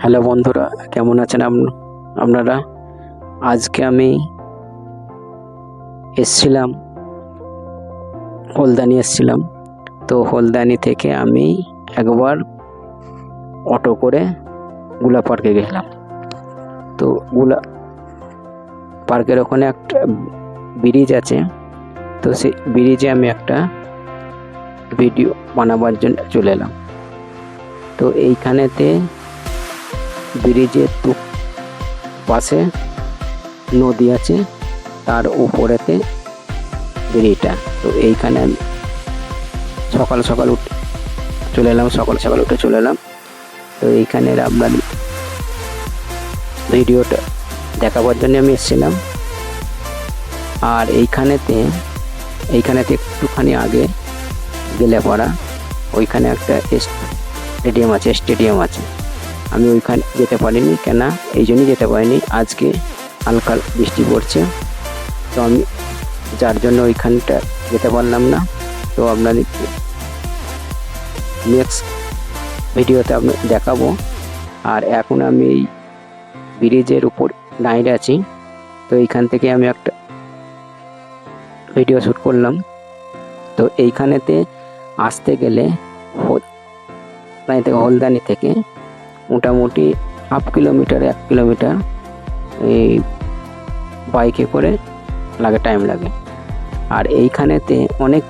Hello বন্ধুরা, কেমন আছেন আপনারা? আজকে আমি এসছিলাম, হলদানি এসছিলাম। তো হলদানি থেকে আমি একবার অটো করে গুলা পার্কে গেলাম। তো গুলা পার্কের ওখানে একটা ব্রিজ আছে। তো সেই ব্রিজে আমি একটা ভিডিও বানাবার জন্য চলে এলাম। তো এইখানেতে ব্রিজের পাশে নদী আছে, তার উপরেতে ব্রিজটা। তো এইখানে আমি সকাল সকাল উঠে চলে এলাম। তো এইখানের আপনার ভিডিওটা দেখাবার জন্য আমি এসেছিলাম। আর এইখানেতে একটুখানি আগে গেলে পড়া ওইখানে একটা স্টেডিয়াম আছে। আমি ওইখানে যেতে পারিনি, কেন এই জন্যই যেতে পারিনি, আজকে হালকা বৃষ্টি পড়ছে। তো আমি যার জন্য ওইখানটা যেতে পারলাম না। তো আপনাদেরকে নেক্সট ভিডিওতে দেখাবো। আর এখন আমি এই ব্রিজের উপর দাঁড়িয়ে আছি। তো এইখান থেকে আমি একটা ভিডিও শ্যুট করলাম। তো এইখানেতে আসতে গেলে হলদানি থেকে মোটামুটি 1 কিলোমিটার এই বাইকে করে টাইম লাগে। আর এইখানেতে অনেক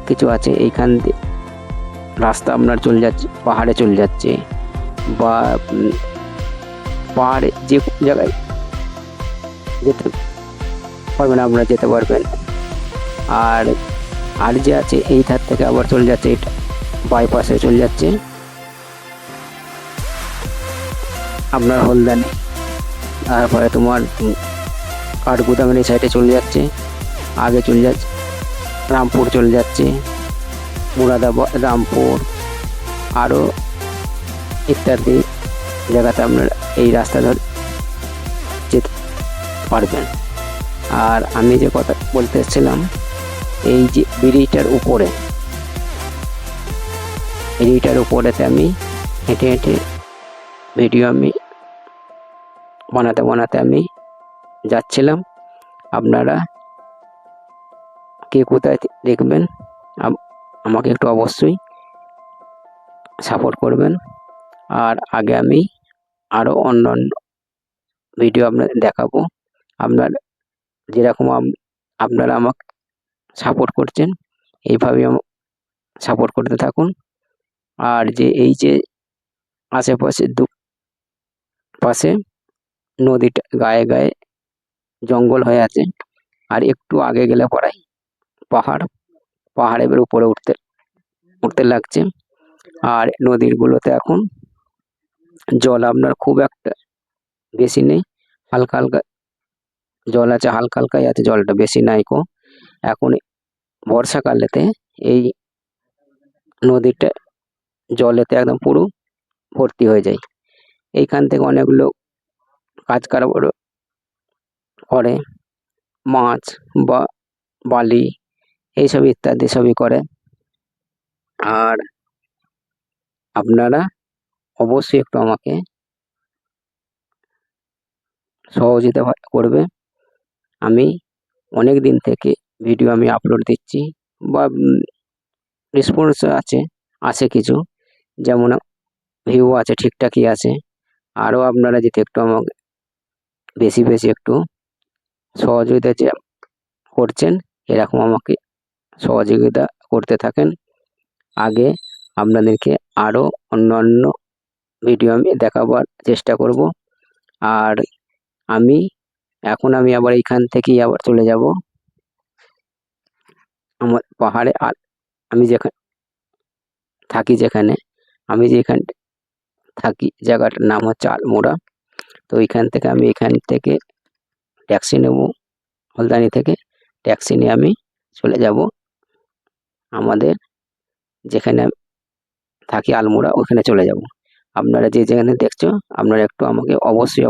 কিছু আছে। এইখান দিয়ে রাস্তা আপনার চলে যাচ্ছে, পাহাড়ে চলে যাচ্ছে, বা পাহাড়ে যে কোনো জায়গায় যেতে পারবেন, আপনারা যেতে পারবেন। আর যে আছে এই ধার থেকে আবার চলে যাচ্ছে, এটা বাইপাসে চলে যাচ্ছে আপনার হলদানি। তারপরে তোমার কাঠগুদামের এই সাইডে চলে যাচ্ছে, আগে চলে যাচ্ছে রামপুর, চলে যাচ্ছে মুরাদাবাদ, রামপুর, আরও ইত্যাদি জায়গাতে আপনারা এই রাস্তা ধরে যেতে পারবেন। আর আমি যে কথা বলতে এসেছিলাম, এই যে ব্রিজটার উপরেতে আমি হেঁটে ভিডিও আমি বানাতে আমি যাচ্ছিলাম। আপনারা কে কোথায় দেখবেন আমাকে একটু অবশ্যই সাপোর্ট করবেন। আর আগে আমি আরও অন্যান্য ভিডিও আপনাদের দেখাবো। যেরকম আপনারা আমাকে সাপোর্ট করছেন, এইভাবেই সাপোর্ট করতে থাকুন। আর এই যে আশেপাশে পাশে নদীটা গায়ে জঙ্গল হয়ে আছে। আর একটু আগে গেলে পড়াই পাহাড়ের উপরে উঠতে লাগছে। আর নদীগুলোতে এখন জল আপনার খুব একটা বেশি নেই, হালকা জল আছে, হালকাই আছে, জলটা বেশি নাই কো। এখন বর্ষাকালেতে এই নদীটা জলেতে একদম পুরো ভর্তি হয়ে যায়। এইখান থেকে অনেক লোক কাজ কারবার করে, মাছ বা বালি এইসব ইত্যাদি সবই করে। আর আপনারা অবশ্যই একটু আমাকে সহযোগিতা করবে। আমি অনেক দিন থেকে ভিডিও আমি আপলোড দিচ্ছি, বা রেসপন্স আছে কিছু, যেমন ভিউ আছে, ঠিকঠাকই আছে। আরও আপনারা যদি একটু আমাকে বেশি একটু সহযোগিতা করছেন, এরকম আমাকে সহযোগিতা করতে থাকেন। আগে আপনাদেরকে আরও অন্যান্য ভিডিও আমি দেখাবার চেষ্টা করব। আর আমি আবার এইখান থেকেই আবার চলে যাব আমার পাহাড়ে। আর আমি যেখানে থাকি জায়গাটার নাম হচ্ছে আলমোড়া। তো এখান থেকে ট্যাক্সি নেব, হলদানি থেকে ট্যাক্সি নিয়ে আমি চলে যাব আমাদের যেখানে থাকি আলমোড়া, ওখানে চলে যাব। আপনারা যেখানে দেখছো, আপনারা একটু আমাকে অবশ্যই